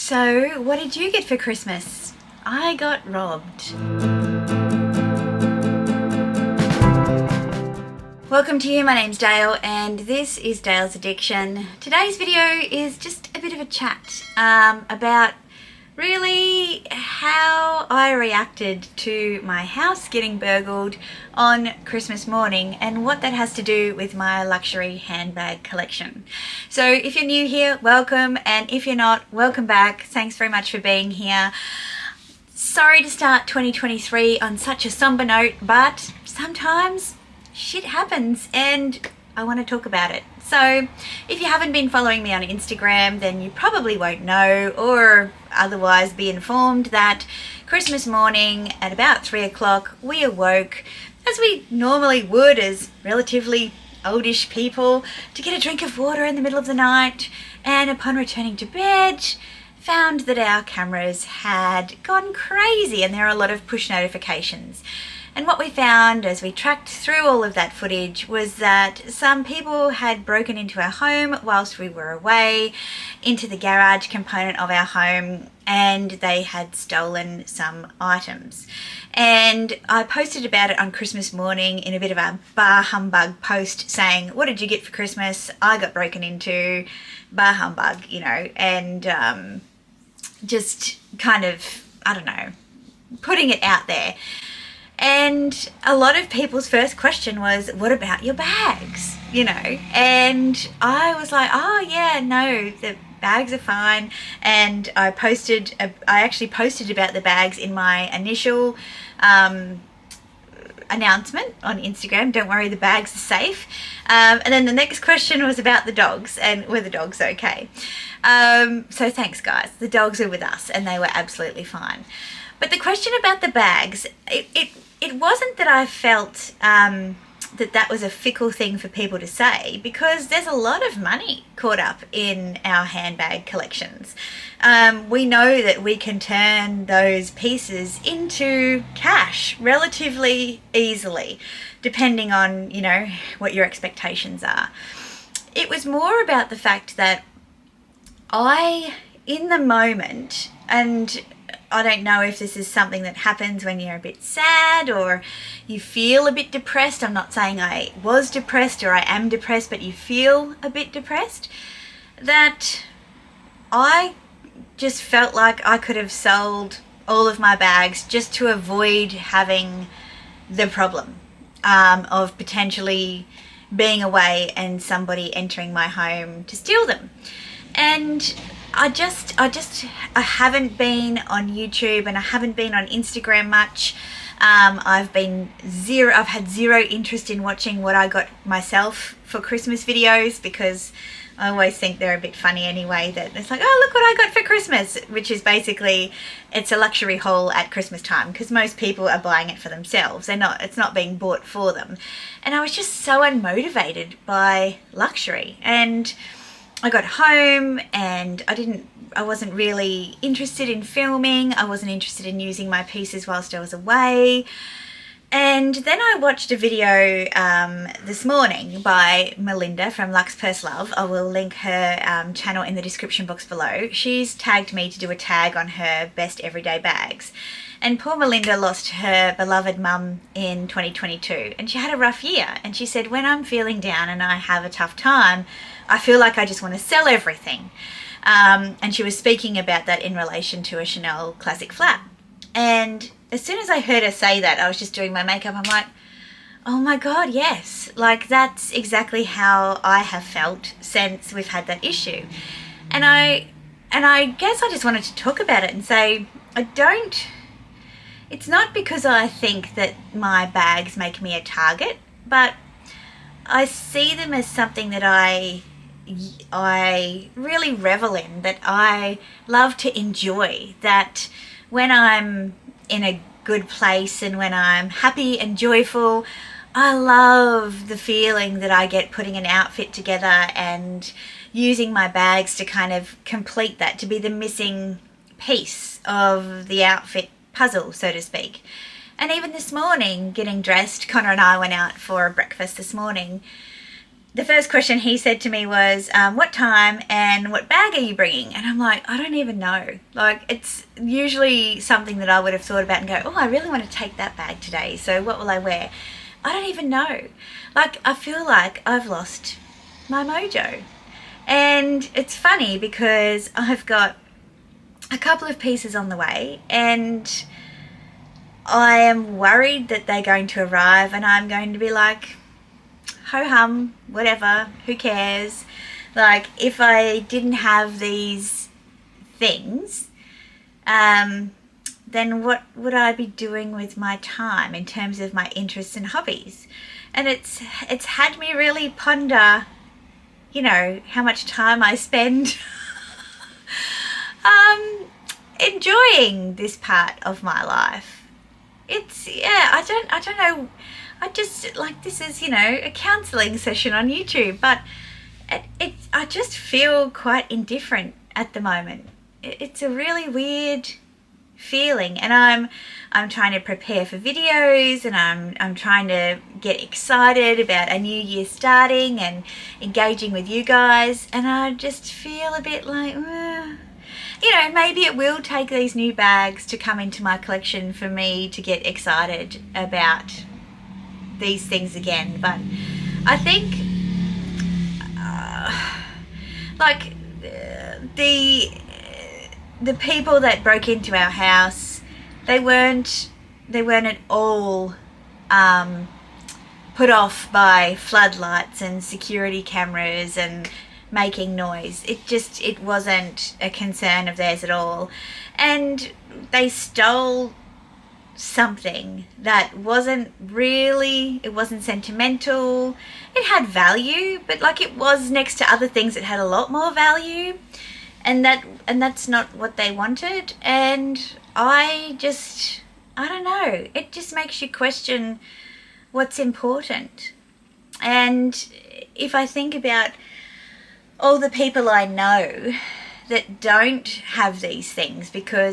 So, what did you get for Christmas? I got robbed. Welcome to you, my name's Dale and this is Dale's Addiction. Today's video is just a bit of a chat about really how I reacted to my house getting burgled on Christmas morning and what that has to do with my luxury handbag collection. So if you're new here, welcome, and if you're not, welcome back. Thanks very much for being here. Sorry to start 2023 on such a somber note, but sometimes shit happens and I want to talk about it. So if you haven't been following me on Instagram, then you probably won't know or otherwise be informed that Christmas morning at about 3 o'clock we awoke, as we normally would as relatively oldish people, to get a drink of water in the middle of the night, and upon returning to bed found that our cameras had gone crazy and there are a lot of push notifications. And what we found as we tracked through all of that footage was that some people had broken into our home whilst we were away, into the garage component of our home, and they had stolen some items. And I posted about it on Christmas morning in a bit of a bar humbug post saying, what did you get for Christmas? I got broken into, bar humbug, you know, and just kind of, I don't know, putting it out there. And a lot of people's first question was, what about your bags? You know, and I was like, oh yeah, no, the bags are fine. And I actually posted about the bags in my initial announcement on Instagram. Don't worry, the bags are safe. And then the next question was about the dogs and were the dogs okay? So thanks guys, the dogs are with us and they were absolutely fine. But the question about the bags, it wasn't that I felt that was a fickle thing for people to say, because there's a lot of money caught up in our handbag collections. We know that we can turn those pieces into cash relatively easily, depending on, you know, what your expectations are. It was more about the fact that in the moment, and I don't know if this is something that happens when you're a bit sad or you feel a bit depressed. I'm not saying I was depressed or I am depressed, but you feel a bit depressed. That I just felt like I could have sold all of my bags just to avoid having the problem of potentially being away and somebody entering my home to steal them. And I haven't been on YouTube and I haven't been on Instagram much. I've had zero interest in watching what I got myself for Christmas videos, because I always think they're a bit funny anyway, that it's like, oh, look what I got for Christmas, which is basically, it's a luxury haul at Christmas time, because most people are buying it for themselves. It's not being bought for them. And I was just so unmotivated by luxury. And I got home and I wasn't really interested in filming. I wasn't interested in using my pieces whilst I was away. And then I watched a video this morning by Melinda from Lux Purse Love. I will link her channel in the description box below. She's tagged me to do a tag on her best everyday bags. And poor Melinda lost her beloved mum in 2022 and she had a rough year. And she said, when I'm feeling down and I have a tough time, I feel like I just want to sell everything. And she was speaking about that in relation to a Chanel classic flat. And as soon as I heard her say that, I was just doing my makeup. I'm like, oh my God, yes. Like, that's exactly how I have felt since we've had that issue. And I guess I just wanted to talk about it and say, it's not because I think that my bags make me a target, but I see them as something that I really revel in, that I love to enjoy, that when I'm in a good place and when I'm happy and joyful, I love the feeling that I get putting an outfit together and using my bags to kind of complete that, to be the missing piece of the outfit puzzle, so to speak. And even this morning, getting dressed, Connor and I went out for breakfast this morning. the first question he said to me was, what time and what bag are you bringing? And I'm like, I don't even know. Like, it's usually something that I would have thought about and go, oh, I really want to take that bag today, so what will I wear? I don't even know. Like, I feel like I've lost my mojo. And it's funny because I've got a couple of pieces on the way, and I am worried that they're going to arrive and I'm going to be like, ho-hum, whatever, who cares? Like, if I didn't have these things, then what would I be doing with my time in terms of my interests and hobbies? And it's had me really ponder, you know, how much time I spend enjoying this part of my life. It's, yeah, I don't know. I just, like, this is, you know, a counselling session on YouTube, but I just feel quite indifferent at the moment. It's a really weird feeling, and I'm trying to prepare for videos, and I'm trying to get excited about a new year starting and engaging with you guys, and I just feel a bit like, you know, maybe it will take these new bags to come into my collection for me to get excited about these things again. But I think like the people that broke into our house, they weren't at all put off by floodlights and security cameras and making noise. It wasn't a concern of theirs at all, and they stole something that wasn't sentimental. It had value, but like, it was next to other things that had a lot more value, and that's not what they wanted. And I don't know, it just makes you question what's important. And if I think about all the people I know that don't have these things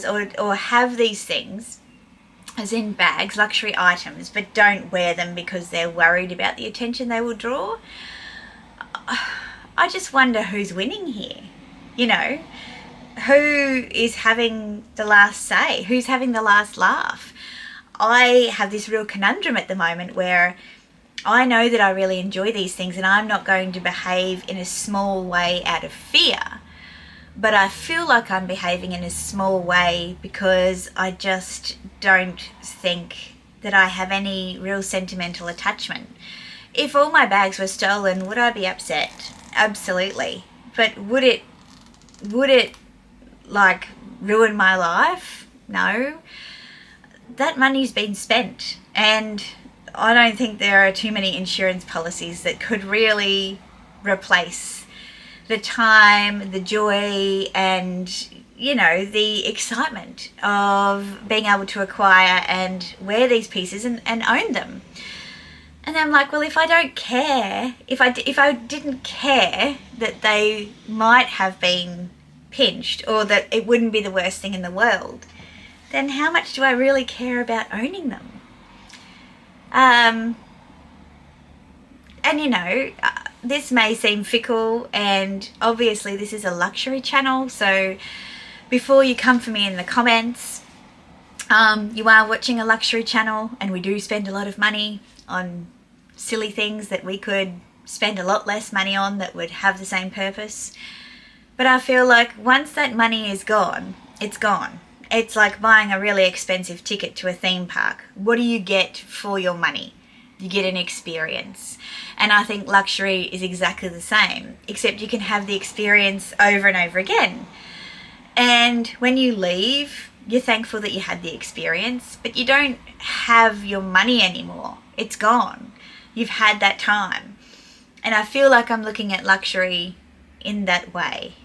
or have these things as in bags, luxury items, but don't wear them because they're worried about the attention they will draw, I just wonder who's winning here. You know, who is having the last say? Who's having the last laugh? I have this real conundrum at the moment where I know that I really enjoy these things, and I'm not going to behave in a small way out of fear. But I feel like I'm behaving in a small way because I just don't think that I have any real sentimental attachment. If all my bags were stolen, would I be upset? Absolutely. But would it like ruin my life? No. That money's been spent, and I don't think there are too many insurance policies that could really replace the time, the joy, and, you know, the excitement of being able to acquire and wear these pieces and own them. And I'm like, well, if I don't care, if I didn't care that they might have been pinched or that it wouldn't be the worst thing in the world, then how much do I really care about owning them? And, you know, this may seem fickle, and obviously this is a luxury channel, so before you come for me in the comments, you are watching a luxury channel, and we do spend a lot of money on silly things that we could spend a lot less money on that would have the same purpose. But I feel like once that money is gone, it's gone. It's like buying a really expensive ticket to a theme park. What do you get for your money? You get an experience. And I think luxury is exactly the same, except you can have the experience over and over again. And when you leave, you're thankful that you had the experience, but you don't have your money anymore. It's gone. You've had that time. And I feel like I'm looking at luxury in that way.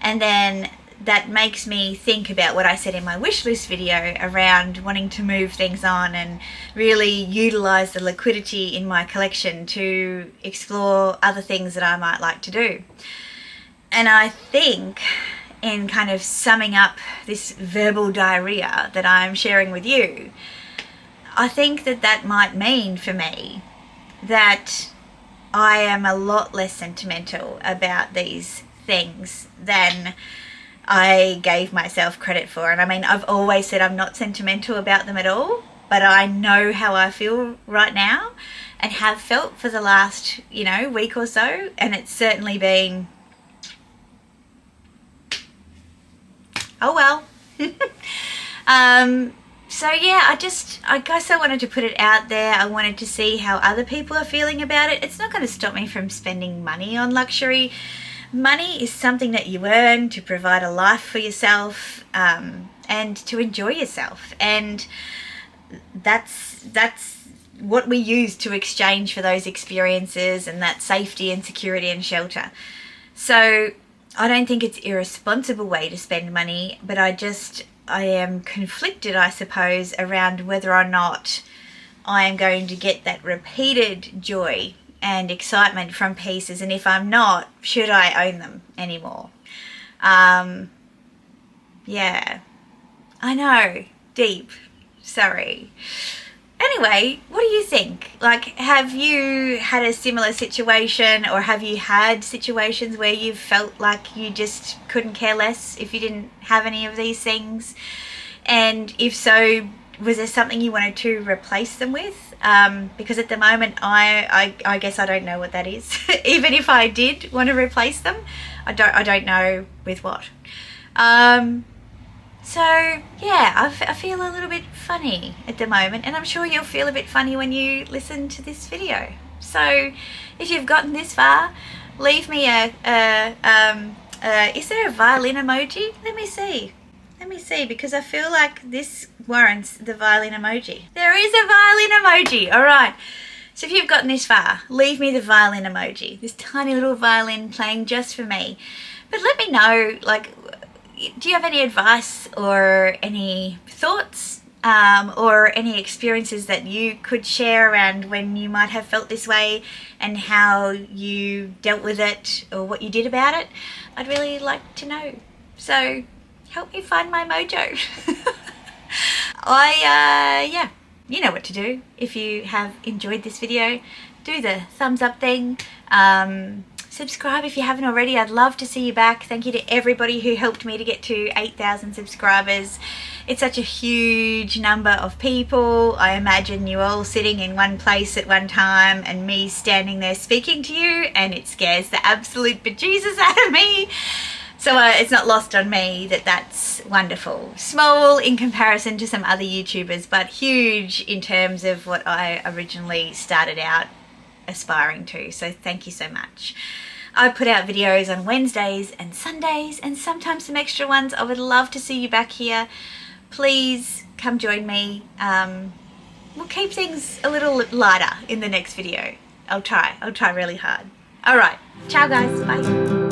And then that makes me think about what I said in my wish list video around wanting to move things on and really utilize the liquidity in my collection to explore other things that I might like to do. And I think, in kind of summing up this verbal diarrhea that I'm sharing with you, I think that might mean for me that I am a lot less sentimental about these things than I gave myself credit for. And I mean, I've always said I'm not sentimental about them at all, but I know how I feel right now and have felt for the last, week or so. And it's certainly been, oh well. So yeah, I guess I wanted to put it out there. I wanted to see how other people are feeling about it. It's not going to stop me from spending money on luxury. Money is something that you earn to provide a life for yourself, and to enjoy yourself. And that's what we use to exchange for those experiences and that safety and security and shelter. So I don't think it's an irresponsible way to spend money, but I am conflicted, I suppose, around whether or not I am going to get that repeated joy and excitement from pieces, and if I'm not, should I own them anymore? Yeah, I know, deep, sorry. Anyway, what do you think? Like, have you had a similar situation, or have you had situations where you've felt like you just couldn't care less if you didn't have any of these things? And if so, was there something you wanted to replace them with? Because at the moment, I guess I don't know what that is. Even if I did want to replace them, I don't know with what. So yeah, I feel a little bit funny at the moment, and I'm sure you'll feel a bit funny when you listen to this video. So if you've gotten this far, leave me is there a violin emoji? Let me see, because I feel like this warrants the violin emoji. There is a violin emoji. All right. So if you've gotten this far, leave me the violin emoji, this tiny little violin playing just for me. But let me know, like, do you have any advice or any thoughts, or any experiences that you could share around when you might have felt this way and how you dealt with it or what you did about it? I'd really like to know. So help me find my mojo. Yeah, you know what to do. If you have enjoyed this video, do the thumbs up thing. Subscribe if you haven't already. I'd love to see you back. Thank you to everybody who helped me to get to 8,000 subscribers. It's such a huge number of people. I imagine you all sitting in one place at one time and me standing there speaking to you, and it scares the absolute bejesus out of me. So it's not lost on me that that's wonderful. Small in comparison to some other YouTubers, but huge in terms of what I originally started out aspiring to. So thank you so much. I put out videos on Wednesdays and Sundays, and sometimes some extra ones. I would love to see you back here. Please come join me. We'll keep things a little lighter in the next video. I'll try really hard. All right. Ciao guys. Bye.